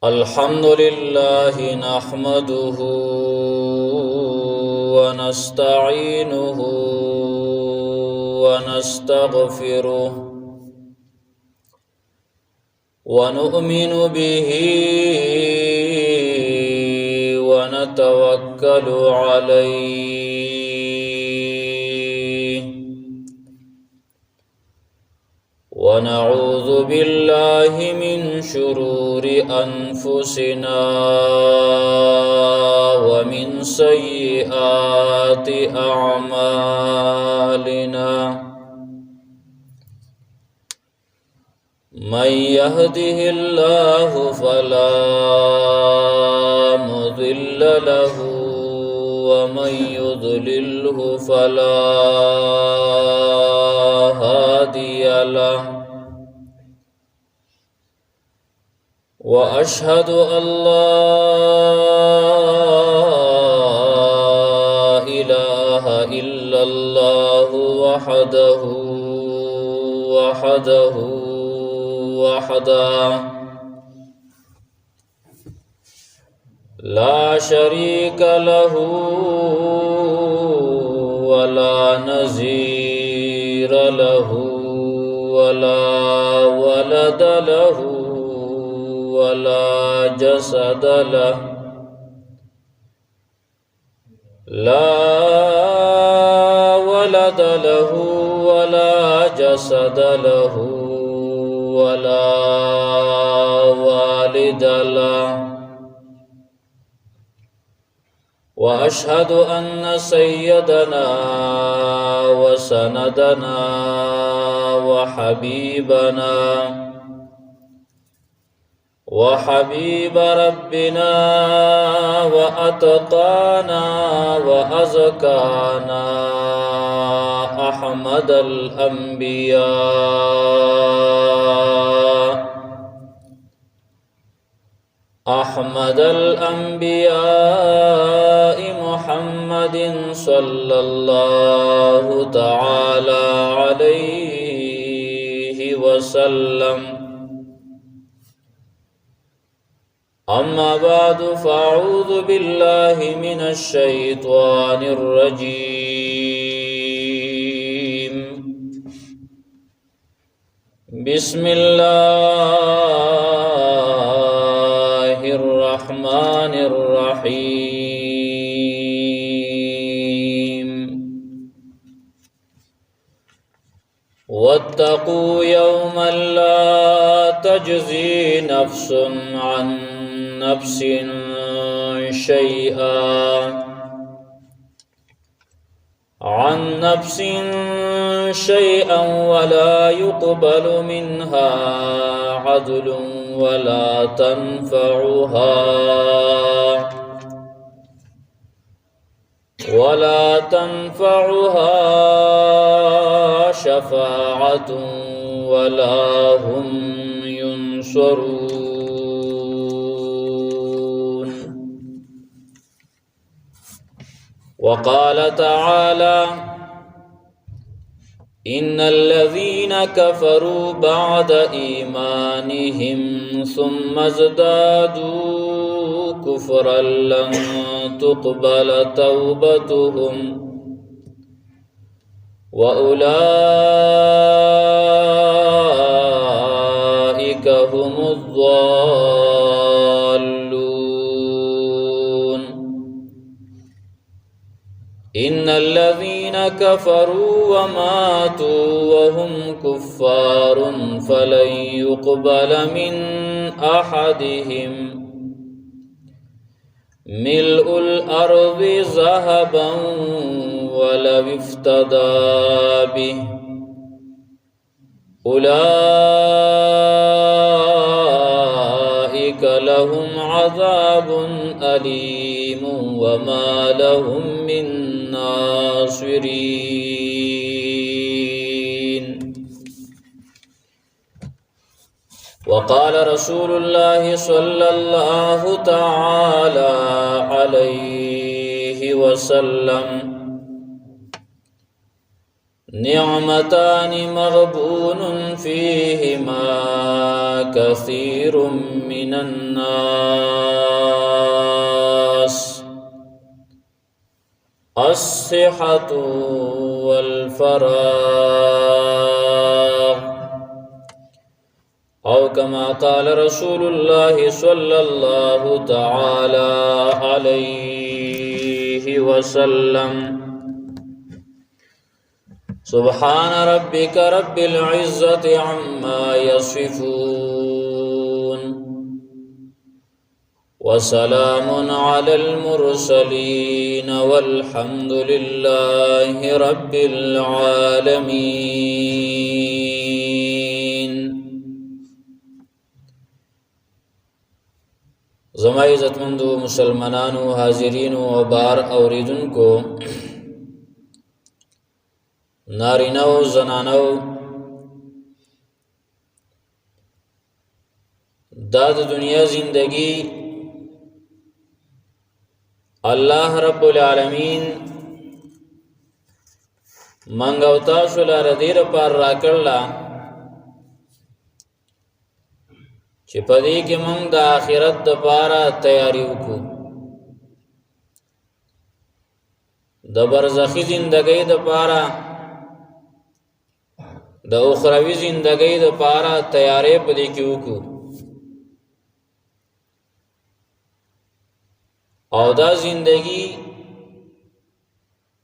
الحمد لله نحمده ونستعينه ونستغفره ونؤمن به ونتوكل عليه ونعوذ بالله من شرور أنفسنا ومن سيئات أعمالنا من يهده الله فلا مضل له ومن يضلله فلا هادي له وأشهد أن لا إله إلا الله وحده لا شريك له ولا نظير له ولا ولد له ولا جسد له لا ولد له ولا جسد له ولا والد له وأشهد أن سيدنا وسندنا وحبيب ربنا وأتقانا وأزكانا أحمد الأنبياء محمد صلى الله تعالى عليه وسلم. أما بعد فأعوذ بالله من الشيطان الرجيم. بسم الله الرحمن الرحيم. واتقوا يوما لا تجزي نفس عن نفس شيئا ولا يقبل منها عدل ولا تنفعها شفاعة ولا هم ينصرون. وقال تعالى: إن الذين كفروا بعد إيمانهم ثم ازدادوا كفرا لن تقبل توبتهم وأولئك هم الضالون. إن الذين كفروا وماتوا وهم كفار فلن يقبل من أحدهم ملء الأرض ذهبا ولو افتدى به أولئك لهم عذاب أليم وما لهم من ناصرين. وقال رسول الله صلى الله تعالى عليه وسلم: نعمتان مغبون فيهما كثير من الناس الصحة والفراغ أو كما قال رسول الله صلى الله تعالى عليه وسلم سبحان ربك رب العزة عما يصفون وسلام على المرسلين والحمد لله رب العالمين. زما عزتمندو مسلمانانو حاضرینو و بار اوریدونکو نارینو زنانو دا د دنیا زندگی الله رب العالمین منگو تاسو لاره دیر پار را کرلا چې پدې کې موږ د آخرت د پاره تیاری وکړو، د برزخی زندګۍ د پاره، د اخروی زندګۍ د پاره تیاری پدې کې وکړو. او دا زندگی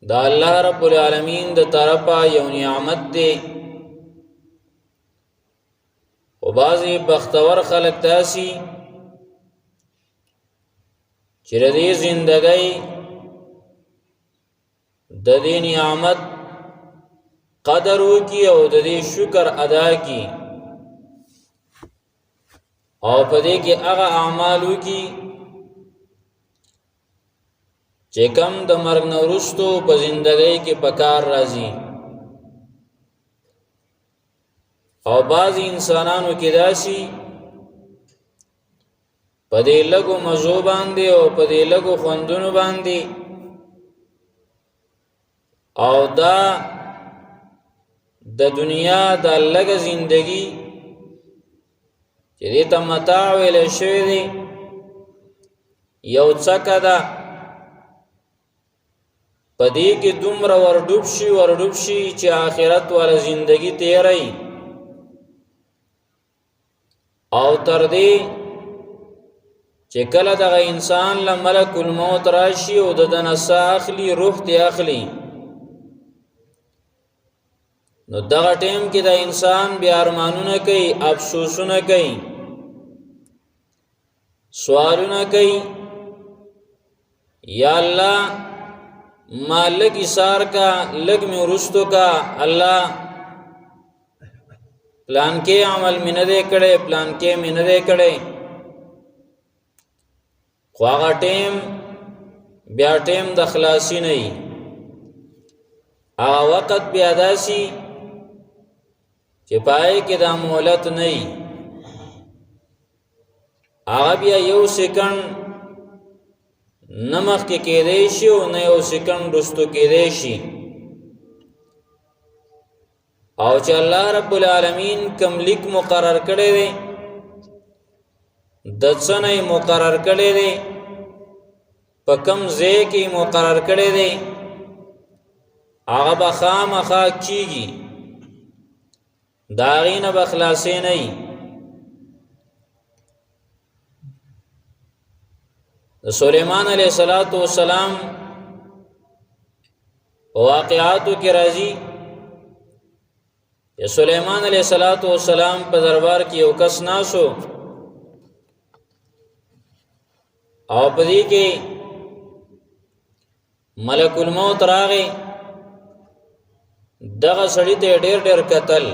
دا الله رب العالمین د طرفه یو نعمت دی. و بعضی بختور خلق تاسی چې د دې زندګۍ د دې نعمت قدر وکي او د دې شکر ادا کی او په دې کې هغه اعمال وکي چې کم د مرګ نه وروسته په زندګۍ کې پکار راځي. او بعضی انسانانو کې داسي په دې لګو مزو باندې او په دې لګو خوندونو باندې او دا د دنیا د لګ زندگی چې دې ته متاع ویل شوی دی یو څکه ده، په دې کې دومره ورډوب شي چې آخرت والا زندگی تیری او تر دې چې کله دغه انسان له ملک الموت راشي او د نسا اخلي روح ته اخلي، نو دغه ټیم کې د انسان بیا ارمانونه کوي، افسوسونه کوي، سوالونه کوي، یا الله مالک ایثار کا لگ میں ورستو کا، الله پلان کې عمل مینه دې کړي، پلان کې مینه دې کړي. خو هغه ټیم بیا ټیم د خلاصي نه وي، هغه وخت بیا داسي چې پای کې د مهلت نه وي، هغه بیا یو سکند نمخ کې کېدی شي او نه یو سکند رستو کېدی شي. او چې الله رب العالمین کم لیک مقرر کړی دی، د څنې مقرر کړی دی، په کم ځای کې مقرر کړی دی، هغه به خامخا کیږي، د هغې نه به خلاصې نه وي. د سلیمان علیه السلام واقعاتو کې راځي سلیمان علیہ السلام په دربار کې یو کس ناسو او په دې کې ملک الموت راغی، دغه سړی ته ډېر ډېر قتل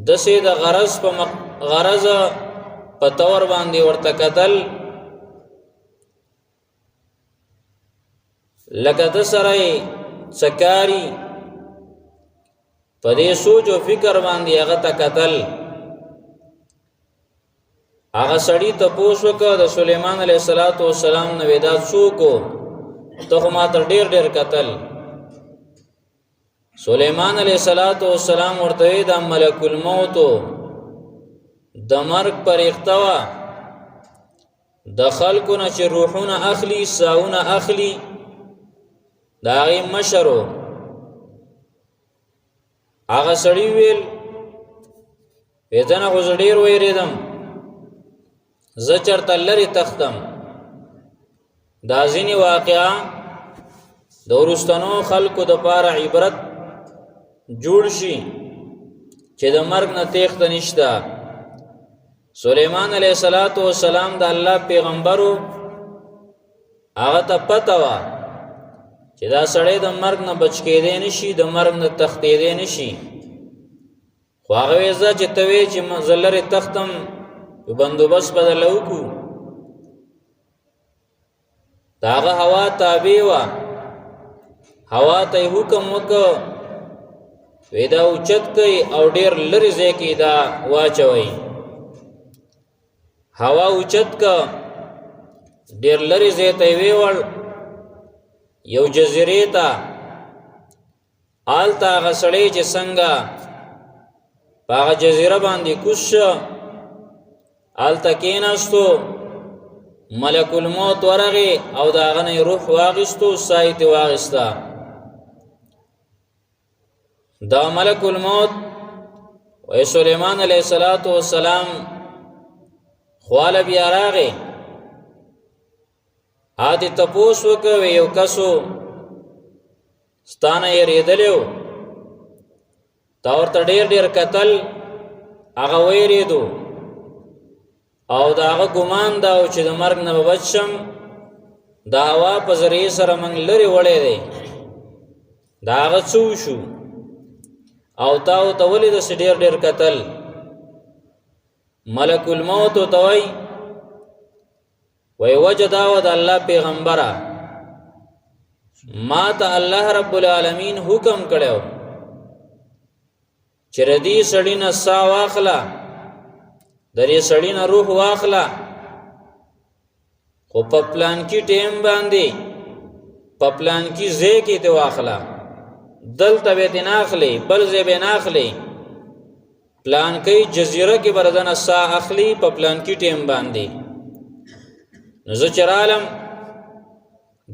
دسه د غرض په تور باندې ورته قتل، لکه د سره سکاری په دې سوچ او فکر باندې هغه ته قتل. هغه سړی ته پوښتنه وکړه د سليمان عليه السلام نو ودا څوک ته خو ما ته ډېر ډېر قتل، سلیمان علیہ السلام ورته د ملک الموت د مرګ پرېخته وه د خلکو نه چې روحونه اخلي ساونه اخلي د هغې مشر و هغه سړي ویل زه نه خو زه ډېر ویرېدم زه چېرته لرې تښتم دا ځینې واقعه د وروستنو خلکو دپاره عبرت جوړ شي چې د مرګ نه تېښته نشته سلیمان علیه السلام د الله پیغمبرو هغه ته پته وه چې دا سړی د مرګ نه بچ کېدی نشي د مرګ نه تښتېدی نشي خو هغه ویې ځه چې ته وې چې زه لرې تښتم یو بندوبست به درله وکړو د هغه هوا تابع وه هوا ته یې حکم وکړ وی دا اوچت کئ او ډیر لرې ځای کې دا واچوئ هوا اوچت که ډیر لرې ځای ته یې ویوړ یو جزیرې ته هلته هغه سړی چې څنګه په هغه جزیره باندې کوز شه هلته کېناستو ملک الموت ورغی او د هغه نه روح واخیستو ساه یې ترې واخیسته دا ملک الموت و سلیمان علیہ السلام خواله بیا راغی هاتې تپوس وکړ یو کسو ستا نه یېرېدلی و تا ورته ډېر ډېر کتل هغه ویرېدو او د هغه ګمان دا و چې د مرګ نه به بچ شم د هوا په ذریعې سره موږ لرې وړی دی د هغه څه وشو او تا ورته ولې داسې ډېر ډېر کتل ملک الموت ورته وایي وجه دا وه د الله پیغمبره ما ته الله رب العالمین حکم کړی و چې د دې سړي نه ساه واخله د دې سړي نه روح واخله خو په پلانکي ټیم باندې په پلانکي ځای کې ته واخله دلته به یې نه اخلي بل ځای به یې نه اخلي پلانکۍ جزیره کې به د نه ساه اخلي په پلانکي ټیم باندې نو زه چې رالم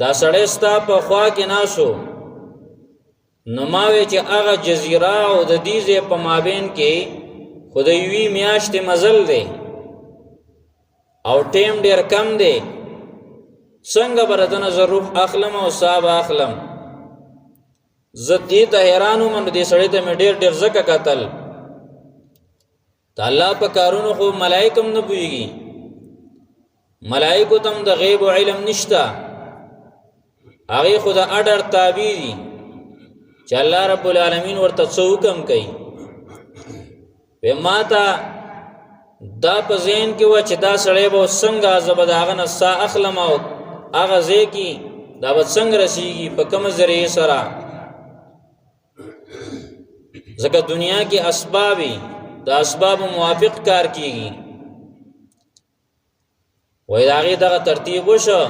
دا سړی ستا په خوا کې ناست نو ما وی چې هغه جزیره او د دې ځای په مابین کې خو د یوې میاشتې مزل دی او ټیم ډېر کم دی څنګه به د نه زه روح اخلم او ساه به اخلم زه دې ته حیران وم نو دې سړي ته مې ډېر ډېر ځکه کتل د الله په کارونو خو ملایک هم نه پوهېږي ملایکو ته هم د غیب و علم نشته هغې خو د اډر تابع دي چې الله رب العالمین ورته څه حکم کوي وی ما ته دا په ذهن کې وه چې دا سړی به څنګه زه به د هغه نه ساه اخلم او هغه ځای کې دا به څنګه رسیږي په کومه ذریعې سره ځکه دنیا کې اسبابي د اسبابو موافق کار کیږي وای د هغې دغه ترتیب وشه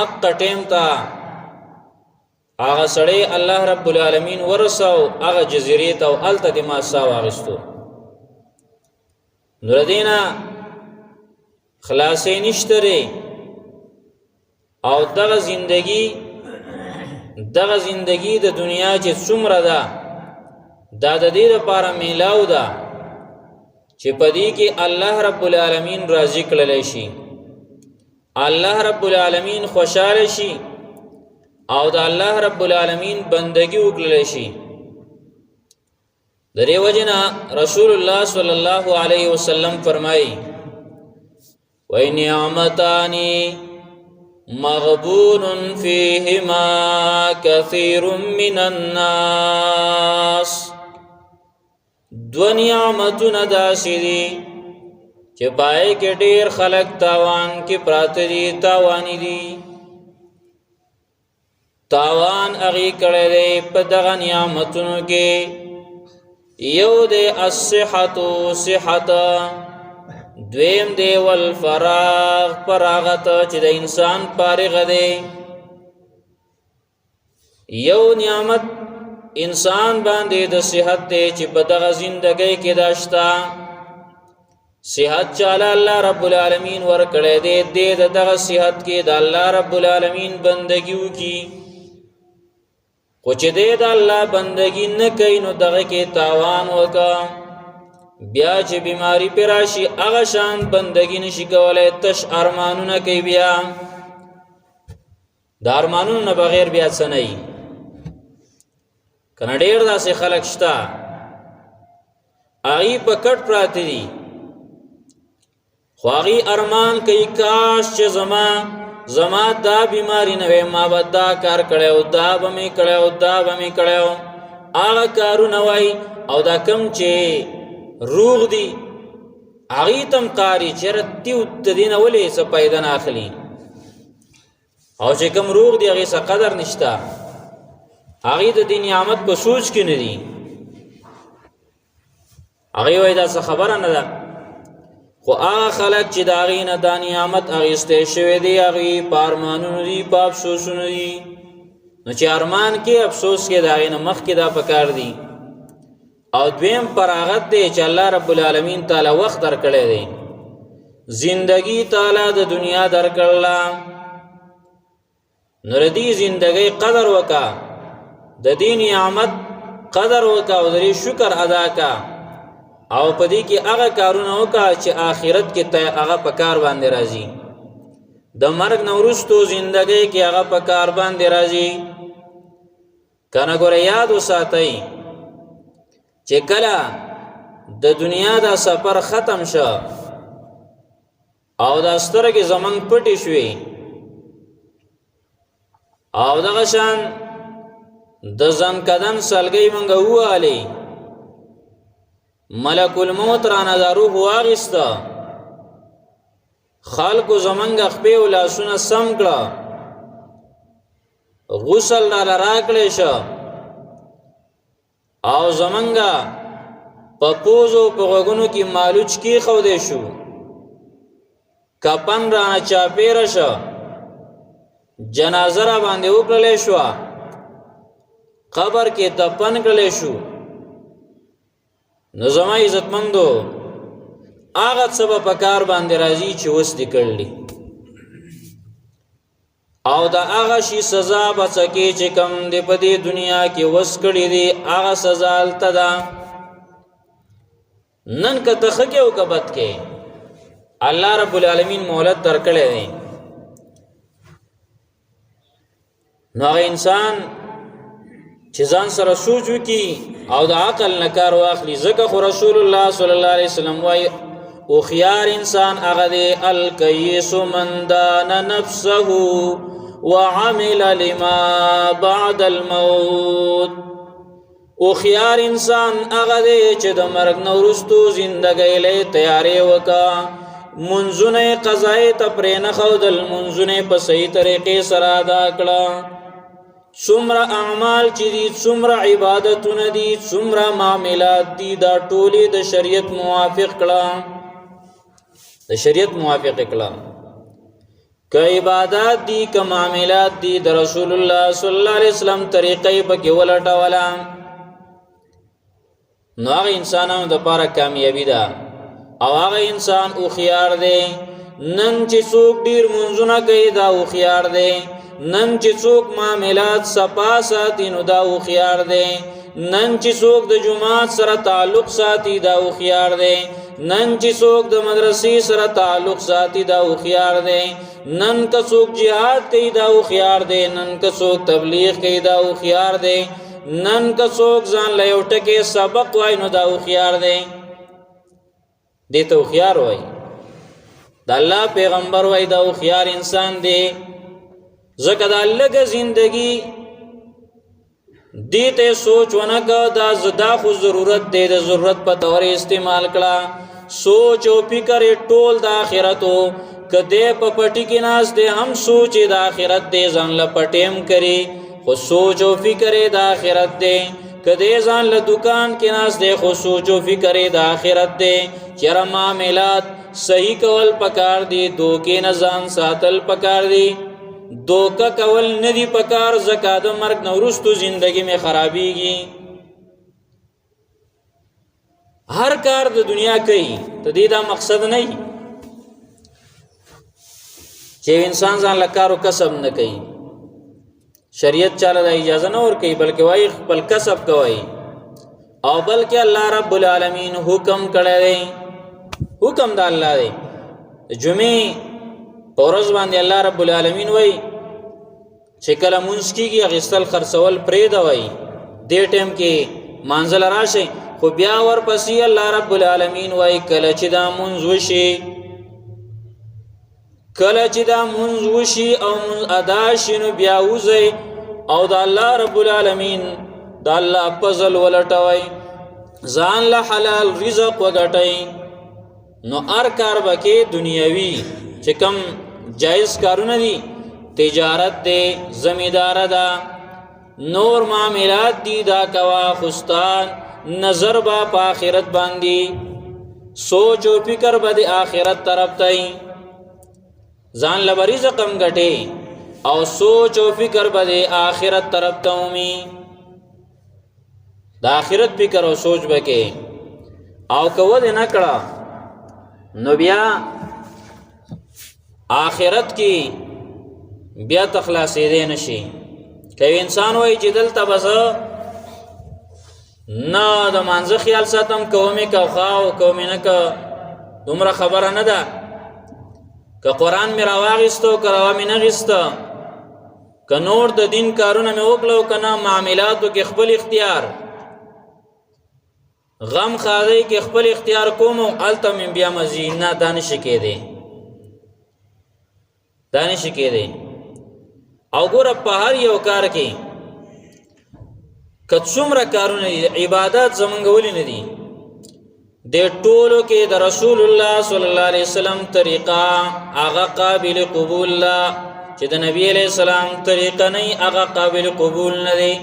اقه ټیم ته هغه سړی الله رب العالمین ورسو هغه جزیرې ته او هلته دې ما ساه واخیستو نو د دې نه خلاصې نشته دی او دغه زندگی د دنیا چې څومره ده دا د دې لپاره میلاو ده چې په دې کې الله رب العالمین راضي کړلی شي الله رب العالمین خوشحاله شي او د الله رب العالمین بندگی وکړلی شي د دې وجې نه رسول الله صلی الله علیه وسلم فرمایي وای نعمتان مغبون فیهما کثیر من الناس دو نعمتونه داسې دي چې پای کې ډېر خلک تاوان کې پراته دي تاواني دي تاوان هغې کړی دی په دغه نعمتونو کې یو دی الصحت صحت دویم دی والفراغ فراغت چې د انسان فارغ دی یو نعمت انسان باندې د صحت ته چې په دغه زندګۍ کې داشتا صحت چاله الله رب العالمین ورکړی دی د دغه صحت کې د الله رب العالمین بندګي وکي خو چې د الله بندګي نه کوي نو دغه کې تاوان وکا بیا چې بیماری پر راشي هغه شان بندګي نشي کولای تش ارمانونه کوي بیا د ارمانونو نه بغیر بیا څه نه وي کنه ډېر داسې خلک شته هغوی په کټ پراته دي خو هغوی ارمان کوي کاش چې زما دا بیماری نه وی ما به دا کار کړی او دا به مې کړی او دا به مې کړی هغه کارونه وای او دا کم چې روغ دي هغوی ته هم قاري چېرې تیو د دې نه ولې څه پیدا نه اخلي او چې کوم روغ دي هغې څه قدر نشته هغوی د دې نعمت په سوچ کې نه دي هغوی وایي دا څه خبره نه ده خو هغه خلک چې د هغې نه دا نعمت اخیستی شوی دی هغوی په ارمانونو دي په افسوسونو دي نو چې ارمان کې افسوس کې د هغې نه مخکې دا پکار دي او دویم فراغت دی چې الله رب العالمین تعالی وخت درکړی دی زندگی تعالی د دنیا درکړله نو د دې زندګۍ قدر وکړه د دې نعمت قدر وکړه او د دې شکر ادا کړه او په دې کې هغه کارونه وکړه چې آخرت کې ته هغه په کار باندې راځي د مرګ نه وروستو زندګۍ کې هغه په کار باندې راځي کنه ګوره یاد وساتئ چې کله د دنیا دا سفر ختم شه او دا سترګې زمونږ پټې شوې او دغه شان د زنکدن سلګۍ مونږ ووهلې ملک الموت رانه دا روح واغسته خلکو زمونږ خپې او لاسونه سم کړه غسل راله راکړی شه او زمونږه په پوزو په غوږونو کې مالوچ کېښودی شو کفن رانه چاپېره شه جنازه را باندې وکړلی شوه قبر کې دفن کړلی شو نو زما عزتمندو هغه څه به په کار باندې راځي چې اوس دې کړلي او د هغه شي سزا به څه کې چې کوم دې په دې دنیا کې اوس کړي دي هغه سزا هلته ده نن که ته ښه کې او که بد کې الله رب العالمین مهلت درکړی دی نو هغه انسان چې ځان سره سوچ وکړي او د عقل نه کار واخلي ځکه خو رسول الله صلی الله علیه وسلم وایي هوښیار انسان هغه دی الکیس من دان نفسه وعمل لما بعد الموت هوښیار انسان هغه دی چې د مرګ نه وروستو زندګۍ له تیارې وکړه منځونه یې قضایې ته پرېنښودل منځونه یې په صحیح طریقې سره ادا کړه څومره اعمال چې دي څومره عبادتونه دي څومره معاملات دي دا ټولې د شریعت موافق کړه د شریعت موافق کړه که عبادات دي که معاملات دي د رسول الله صلی الله علیه وسلم طریقې پکې ولټوله نو هغه انسانانو دپاره کامیابي ده او هغه انسان هوښیار دی نن چې څوک ډېر منځونه کوي دا هوښیار دی نن چې څوک معاملات صفا ساتي نو دا هوښیار دی نن چې څوک د جماعت سره تعلق ساتي دا هوښیار دی نن چې څوک د مدرسې سره تعلق ساتي دا هوښیار دی نن که څوک جهاد کوي دا هوښیار دی نن که څوک تبلیغ کوي دا هوښیار دی نن که څوک ځان له یو ټکي سبق وایي نو دا هوښیار دی دې ته هوښیار وایي د الله پیغمبر وایي دا هوښیار انسان دی ځکه دا لږه زندگی دې ته سوچ ونه کړه دا خو ضرورت دی د ضرورت په طور استعمال کړه سوچ او فکر ټول د آخرتو که دی په پټي کې ناست دی هم سوچ د آخرت دی ځان له پټیم کړي خو سوچ او فکر د آخرت دی که دی ځان له دکان کې ناست دی خو سوچ او فکر د آخرت دی چېرې معاملات صحیح کول پکار دي دوکې نه ځان ساتل پکار دي دوکه کول ندی پکار زکه د مرګ نه وروستو زندگی می خرابیږي هر کار د دنیا کوي ته دې دا مقصد نه وي چې انسان ځان له کارو کسب نه کوي شریعت چاله د اجازه نه ور کوي بلکې وايي خپل کسب کوي او بلکې الله رب العالمین حکم کړی دی حکم د الله دی جمعې پورز باندې الله رب العالمین وای چې کله مونږ کیږي غسل خرڅول پرې دا وای دې ټیم کې منزل راشي خو بیا ورپسې الله رب العالمین وای کله چې دا مونږ وشي کله چې دا مونږ وشي او مونږ ادا شینو بیا وځي او د الله رب العالمین د الله فضل ولټوي ځان له حلال رزق وګټي نو ار کار بکې دنیوي چې کم جایز کارونه دي تجارت دے زمیدار دا نور معاملات دی دا کوا خستان نظر با پا آخرت باندی سوچ و فکر با دی آخرت طرف تائی زان لبری زقم گٹے او سوچ و فکر با دی آخرت طرف تاومی دا آخرت فکر و سوچ بکے او کود نکڑا نو بیا آخرت کی بیا تخلاصې دې نشي کوي انسان وای چې دلته بس نه د مانځه خیال ساتم کومې کا خاو کومې نه کا دومره خبره نه ده که قرآن مې راواغستو که روا مې نه غسته که نور د دین کارونه مې وکړو که نه معاملاتو کې خپل اختیار غم خاضی کې خپل اختیار کوم او هلته مې بیا مزید نه دا نشي کېدی دا نشي کېدی او ګوره په هر یو کار کې که څومره کارونه عبادت زمونږ ولې نه دي د ټولو کې د رسول الله صلی الله علیه وسلم طریقه هغه قابل قبول لا چې د نبی علیہ السلام طریقه نه هغه قابل قبول نه دی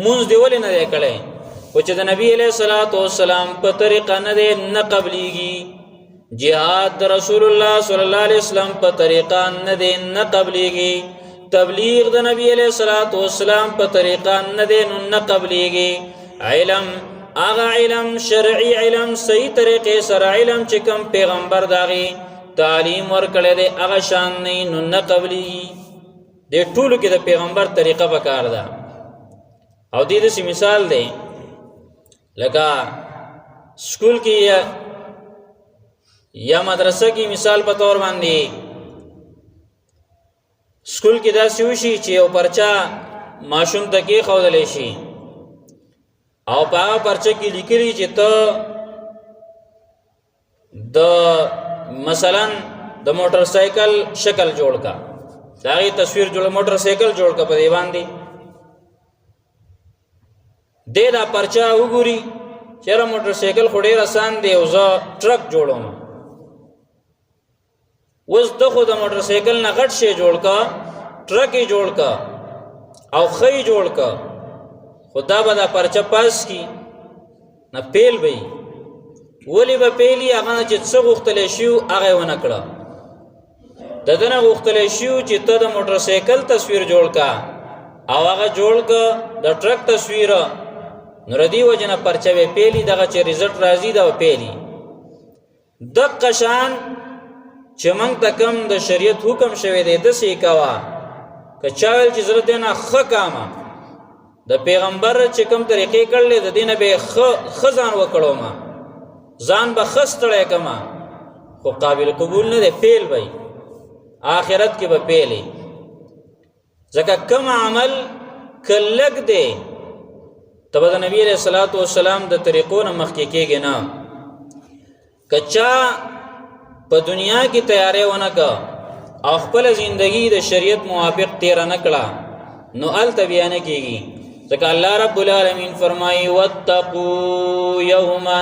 مونږ دی ولې نه دی کړی او چې د نبی علیہ السلام په طریقه نه دی نه قبليږي جهاد د رسول الله صلی الله علیه وسلم په طریقه نه دی نه قبليږي تبلیغ د نبی علیہ السلام په طریقه نه دی نه قبليږي علم اغا علم شرعی علم صحیح طریقې سره علم چې کوم پیغمبر داغي تعلیم ورکړی دی هغه شان نه قبليږي د ټولو کې د پیغمبر طریقه وکړ ده او دې د مثال دی لکه سکول کې یا مدرسه کې مثال په تور باندې سکول کې دا سوشي چې یو پرچا ماشوم ته کې خودلې شي او په پرچا کې لیکلي چې ته د مثلا د موټر سایکل شکل جوړ کا داغي تصویر جوړ موټر سایکل جوړ کا په دی باندې دا پرچا وګوري چیرې موټر سایکل خوري آسان دی او زه ټرک جوړوم وز دغه د موټر سایکل نه غټ شي جوړ کا ټرک یې جوړ کا او خې جوړ کا خدا به دا پرچا پاس کی نه پیل وي ولی به پیلی هغه چې څه غوښتل شي هغه ونه کړه ددنه غوښتل شي چې ته د موټر سایکل تصویر جوړ کا او هغه جوړ کا د ټرک تصویر نور دی وجنه پرچا به پیلی دغه چې رزلټ راځي دا پیلی د قشان چې موږ ته کم د شریعت حکم شوی دی د سې کوا که چاول چې زړه دینه خکامه د پیغمبر چې کم طریقې کړلې د دینه به خزان وکړو ما ځان به خستړې کما خو قابل قبول نه دی پیل وای آخرت کې به پیلې ځکه کم عمل کلک دی تبه د نبی علیہ الصلوۃ والسلام د طریقو نه مخکې کېږي نه کچا په دنیا کې تیارې ونه کا او خپل ژوندۍ د شریعت موافق تیر نه کړه نو ال تبیان کېږي ځکه الله رب العالمین فرمایي واتقوا یوما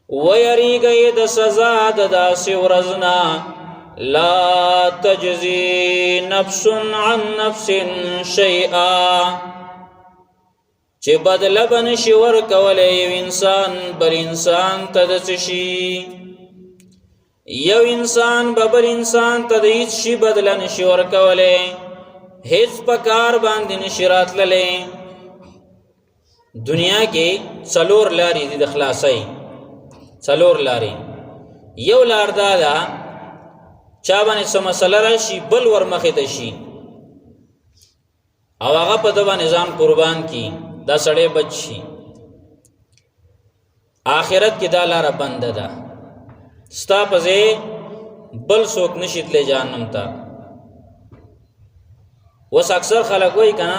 ويریږي د سزا د داسې ورځنا لا تجزي نفس عن نفس شيئا چې بدله بنشي ورکولی یو انسان بل انسان ته د څه شي یو انسان ببل انسان ته د هیڅ شي بدله نشي ورکولی، هیڅ په کار باندې نشي راتللی. دنیا کې څلور لارې دي د خلاصۍ، څلور لارې. یو لار دا ده چا باندې څه مسله راشي بل ورمخې ته شي او هغه په ده باندې ځان قربان کي، دا سړی بچ شي. آخرت کې دا لاره بنده ده، ستا په ځای بل څوک نشي تللی جهنم ته. اوس اکثر خلک وایي که نه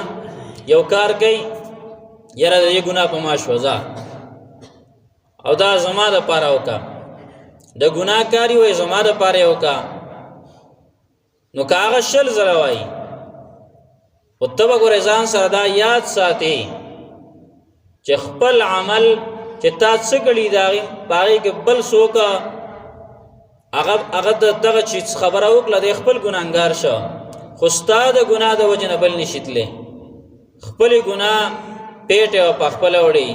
یو کار کوي یاره د دې ګناه په ما شوه ځه او دا زما دپاره وکړه، د ګناه کاري وایي زما دپاره یې وکړه. نو که هغه 100 ځله وایي خو ته به ګورې ځان سره دا یاد ساتې چې خپل عمل چې تا څه کړي د هغې کې بل څوک هغه دغه چیز خبره وکړه دی خپل ګناهګار شه، خو ستا د ګناه د وجې نه بل نشي تللی، خپلې ګناه پیټې او په خپله وړي.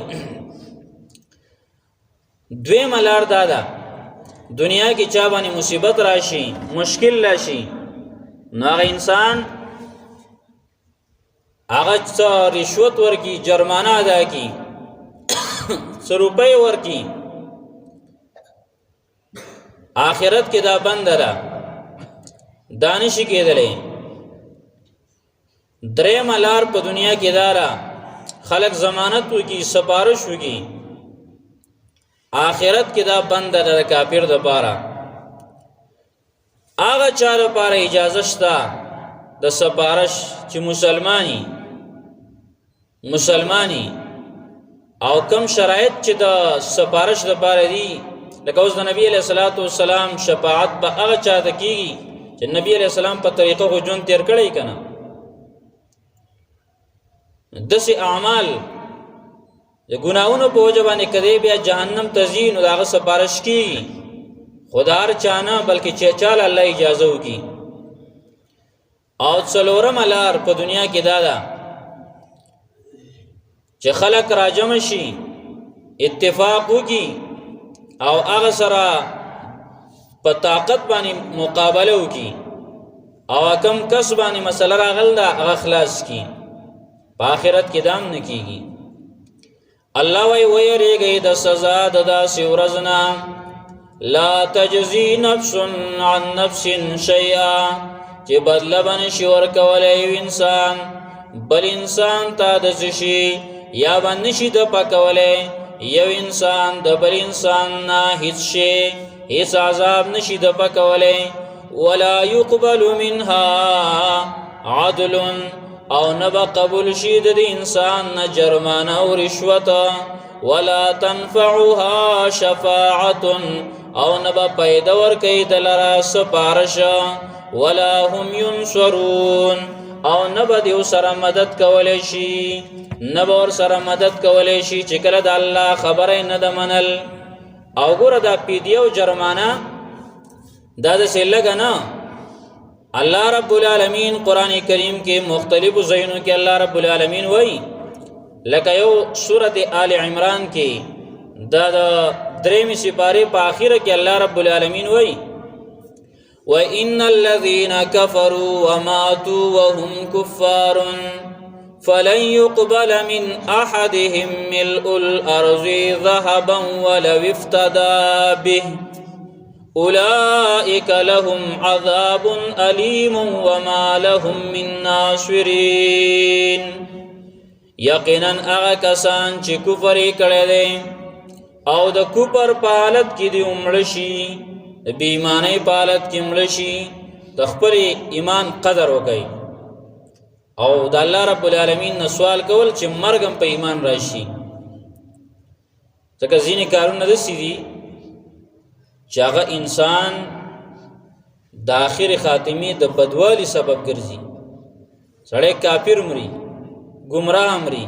دویمه لار دا ده دنیا کې چا باندې مصیبت راشي، مشکل راشي، نو هغه انسان هغه څه رشوت ورکي، جرمانه ادا کي، څه روپۍ ورکي. آخرت کې دا بنده ده، دا نشي کېدلی. درېیمه لار په دنیا کې دا ده خلک ضمانت وکي، سپارش وکي. آخرت کې دا بنده ده د کافر دپاره. هغه چا دپاره اجازه شته د سپارش چې مسلمانی او کم شرایط چې د سپارش دپاره دي، لکه اوس د نبی علیه الصلاۃ والسلام شفاعت به هغه چا ته کېږي چې نبی علیه السلام په طریقه خو ژوند تېر کړی که نه. داسې اعمال د ګناهونو په وجه باندې که دی بیا جهنم ته ځي نو د هغه سپارش کېږي، خو د هر چا نه بلکې چې چاله الله اجازه وکړي. او څلورمه لار په دنیا کې دا ده چې خلک راجمع شي، اتفاق وکړي او هغه سره په طاقت باندې مقابله وکړي او کم کس باندې مسله راغل ده هغه خلاص کړي. په آخرت کې دام نه کېږي. الله وایي ویریږئ د سزا د داسې ورځ نه لا تجزي نفس عن نفس شیئا چې بدله به نشي ورکولی یو انسان بل انسان ته د څه شي، یا به نشي دفع کولی یو انسان د بل انسان نه هیڅ شی، هیڅ عذاب نشي دفع کولی. ولا يقبل منها عدل او نبا قبول شي د انسان نه جرمانه او رشوت. ولا تنفعها شفاعت او نبا پیدا ورکوي دلرا سپارش. ولا هم ينصرون او نبا دیو سره مدد کولی شي، نبا ور سره مدد کولی شي چې کله د الله خبره نه ده منل. او ګوره دا پیډیا او جرمانه دا داسې لږه نه. الله رب العالمین قرآن کریم کې مختلفو ځایونو کې الله رب العالمین وایي، لکه یو سورت آل عمران کې دا د 3 سپارې په آخره کې الله رب العالمین وایي وَإِنَّ الَّذِينَ كَفَرُوا وَمَاتُوا وَهُمْ كُفَّارٌ فَلَنْ يُقْبَلَ مِنْ أَحَدِهِمْ مِلْءُ الْأَرْضِ ذَهَبًا وَلَوِ افْتَدَى بِهِ أُولَئِكَ لَهُمْ عَذَابٌ أَلِيمٌ وَمَا لَهُمْ مِنْ نَاصِرِينَ. یقیناً هغه کسان چې کفر یې کړی دی او د کفر په حالت کې دی مړه شي، د بې ایمانۍ په حالت کې مړه شي، د خپل ایمان قدر وکړي او د الله رب العالمین نه سوال کول چې مرګ هم په ایمان راشي. ځکه ځینې کارونه داسې دي چې هغه انسان د آخر خاتمې د بدوالي سبب ګرځي. سړی کافر مري، گمراه مري،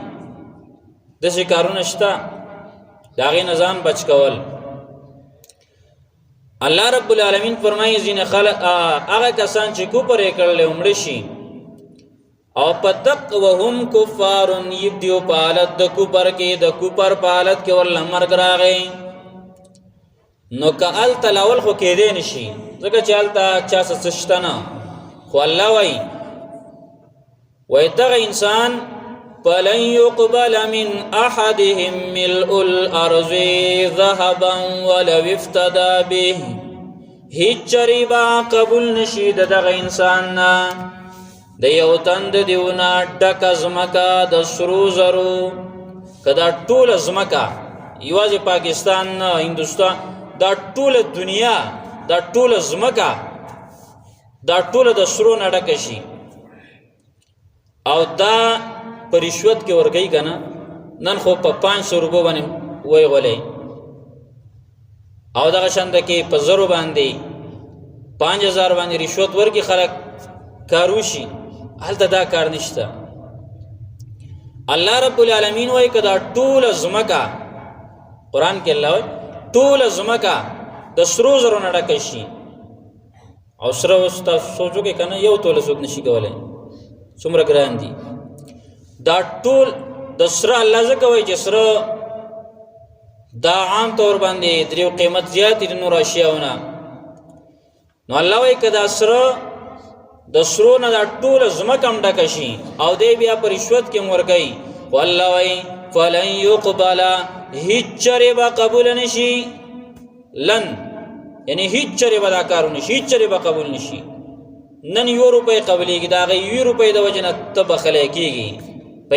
داسې کارونه شته، د هغې نه ځان بچ کول. الله رب العالمین فرمایي ځینې خلک هغه کسان چې کفر یې کړلی مړه شي او په دق وهم کفار یبدیو په حالت د کفر کې، د کفر په حالت کې ورله مرګ راغی، نو که هلته لاول خو کېدی نشي ځکه چې هلته چا څه شته نه خو الله وایي دغه انسان فلن يقبل من احدهم ملء الارض ذهبا ولو افتدى به هیڅ چری با قبول نشي دغه انسان نه د یو تند دیونه ډک ازمکا د سرو زرو کدا ټول ازمکا یوازې پاکستان نه هندوستان دا ټول دنیا دا ټول ازمکا دا ټول د سرو نه ډک شي او دا پر رشوت کې ورګي کنه نن خو په 500 روپو باندې وای غولې او دغه شند کې په زرو باندې 5000 باندې رشوت ورګي خلک کاروشي هلته دا کار نشته الله رب العالمین وای کدا ټول زمکا قران کې الله وای ټول زمکا د سرو زرو نه ډک شي او سره وستا سوچو کې کنه یو تول سوک نشي کولای څومره ګران دي دا ټول د سره الله زکه وای چې سره دا عام طور باندې دریو قیمت زیات دي نور اشیاونه نو الله وای کدا سره د سرو نه دا ټول زمکم ډک شي او دی بیا پر رشوت کې ورګي والله وای فلن يقبل هیڅ چره با قبول نشي لن یعنی هیڅ چره به دا کارونه شي هیڅ چره به قبول نشي نن یو روپۍ قبلېږي دا هغه یو روپۍ د وجه نه ته بخلی کېږي په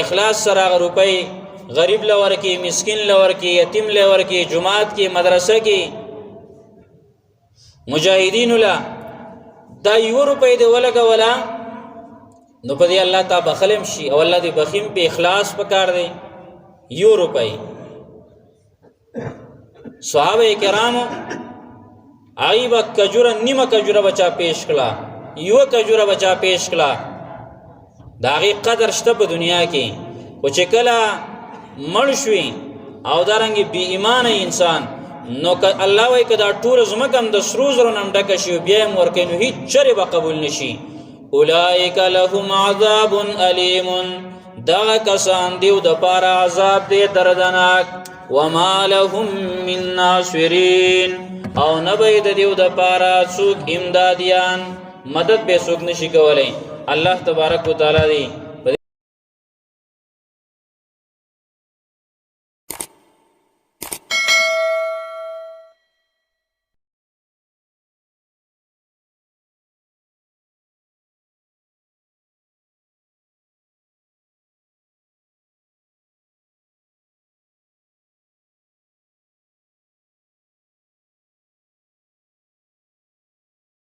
اخلاص سره هغه روپۍ غریب له ورکې مسکین له ورکې یتیم له ورکې جماعت کې مدرسه کې مجاهدینو له دا یو روپۍ دې ولګوله نو په دې الله تا بخلم شي او الله دې بخیم په اخلاص پکار دی یو روپۍ صحابه کرامو آئیبا کجورا نیمه کجورا بچا پیش کلا یو کجورا بچا پیش کلا داغی قدر شته په دنیا کې خو چې کله مړ شوي او دارنګې بې ایمانه انسان نو الله وایي که دا ټول زمکه هم د سرو زرو نه هم ډکه شي بیا یې هم ورکوي نو هېڅ چرې به قبول نشي اولئک لهم عذاب علیم دغه کسان دیو دپاره عذاب دی دردناک وما لهم من ناصرین او نبی د دیو د پارا څوک امدادیان مدد به څوک نشي کولای الله تبارک وتعالى دی